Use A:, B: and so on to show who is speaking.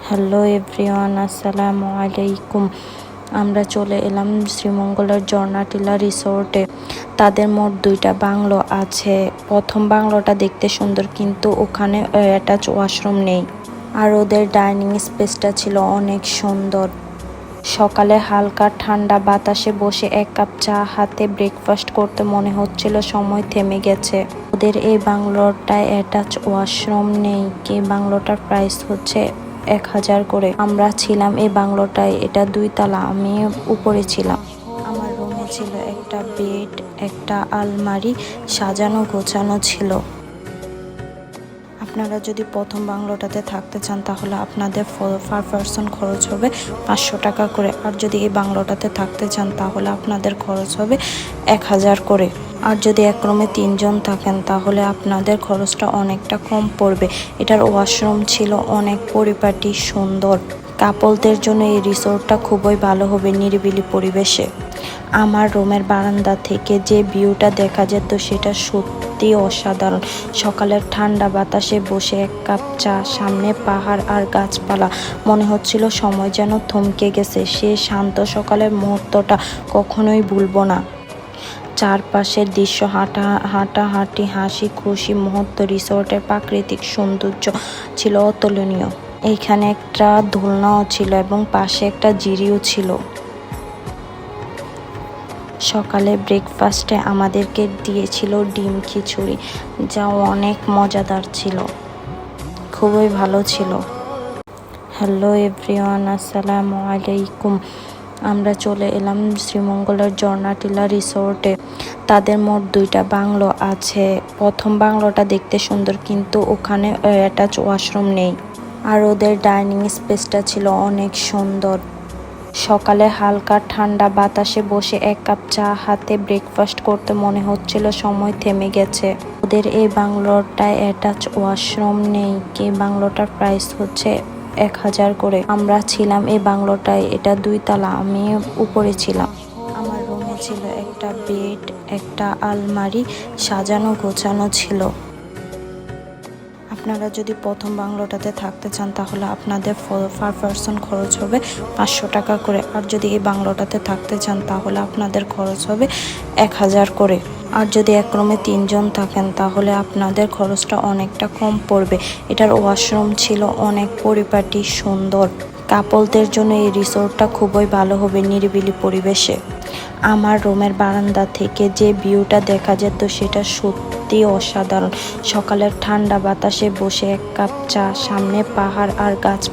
A: Hello everyone, আসসালামু আলাইকুম। আমরা চলে এলাম শ্রীমঙ্গলের ঝর্ণা টিলা রিসোর্টে। তাদের মোট 2টা বাংলো আছে। প্রথম বাংলোটা দেখতে সুন্দর, কিন্তু ওখানে অ্যাটাচ ওয়াশরুম নেই। আর ওদের ডাইনিং স্পেসটা ছিল অনেক সুন্দর। সকালে হালকা ঠান্ডা বাতাসে বসে 1 কাপ চা হাতে ব্রেকফাস্ট করতে মনে হচ্ছিল সময় থেমে গেছে। ওদের এই বাংলোটায় অ্যাটাচ ওয়াশরুম নেই। এই বাংলোটার প্রাইস হচ্ছে 1000 করে। আমরা ছিলাম এই বাংলোটায়, এটা 2 তলা, আমি উপরে ছিলাম। আমার রুমে ছিল একটা বেড, একটা আলমারি, সাজানো গোছানো ছিল। আপনারা যদি প্রথম বাংলোটাতে থাকতে চান তাহলে আপনাদের পার পারসন খরচ হবে 500 টাকা করে। আর যদি এই বাংলোটাতে থাকতে চান তাহলে আপনাদের খরচ হবে 1000 করে। আর যদি এক রুমে 3 জন থাকেন তাহলে আপনাদের খরচটা অনেকটা কম পড়বে। এটার ওয়াশরুম ছিল অনেক পরিপাটি, সুন্দর। কাপলদের জন্য এই রিসোর্টটা খুবই ভালো হবে, নিরিবিলি পরিবেশে। আমার রুমের বারান্দা থেকে যে ভিউটা দেখা যেত সেটা সত্যি অসাধারণ। সকালের ঠান্ডা বাতাসে বসে 1 কাপ চা, সামনে পাহাড় আর গাছপালা, মনে হচ্ছিল সময় যেন থমকে গেছে। সে শান্ত সকালের মুহূর্তটা কখনোই ভুলব না। চারপাশের দৃশ্য, হাঁটাহাঁটি, হাসি খুশি মুহূর্ত, রিসোর্টের প্রাকৃতিক সৌন্দর্য ছিল অতুলনীয়। এইখানে একটা দোলনাও ছিল এবং পাশে একটা জিরিও ছিল। সকালে ব্রেকফাস্টে আমাদেরকে দিয়েছিল ডিম খিচুড়ি, যা অনেক মজাদার ছিল, খুবই ভালো ছিল। হ্যালো এভরিওয়ান, আসসালামু আলাইকুম। আমরা চলে এলাম শ্রীমঙ্গলের ঝর্ণা টিলা রিসোর্টে। তাদের মোট 2টা বাংলো আছে। প্রথম বাংলোটা দেখতে সুন্দর, কিন্তু ওখানে অ্যাটাচ ওয়াশরুম নেই। আর ওদের ডাইনিং স্পেসটা ছিল অনেক সুন্দর। সকালে হালকা ঠান্ডা বাতাসে বসে 1 কাপ চা হাতে ব্রেকফাস্ট করতে মনে হচ্ছিল সময় থেমে গেছে। ওদের এই বাংলোটায় অ্যাটাচ ওয়াশরুম নেই। এই বাংলোটার প্রাইস হচ্ছে 1000 করে। আমরা ছিলাম এই বাংলোটায়, এটা 2 তলা, আমি উপরে ছিলাম। আমার রুমে ছিল একটা বেড, একটা আলমারি, সাজানো গোছানো ছিল। আপনারা যদি প্রথম বাংলোটাতে থাকতে চান তাহলে আপনাদের পার পারসন খরচ হবে 500 টাকা করে। আর যদি এই বাংলোটাতে থাকতে চান তাহলে আপনাদের খরচ হবে 1000 করে। আর যদি এক রুমে 3 জন থাকেন তাহলে আপনাদের খরচটা অনেকটা কম পড়বে। এটার ওয়াশরুম ছিল অনেক পরিপাটি, সুন্দর। কাপলদের জন্য এই রিসোর্টটা খুবই ভালো হবে, নিরিবিলি পরিবেশে। আমার রুমের বারান্দা থেকে যে ভিউটা দেখা যেত সেটা সত্যি অসাধারণ। সকালের ঠান্ডা বাতাসে বসে 1 কাপ চা, সামনে পাহাড় আর গাছ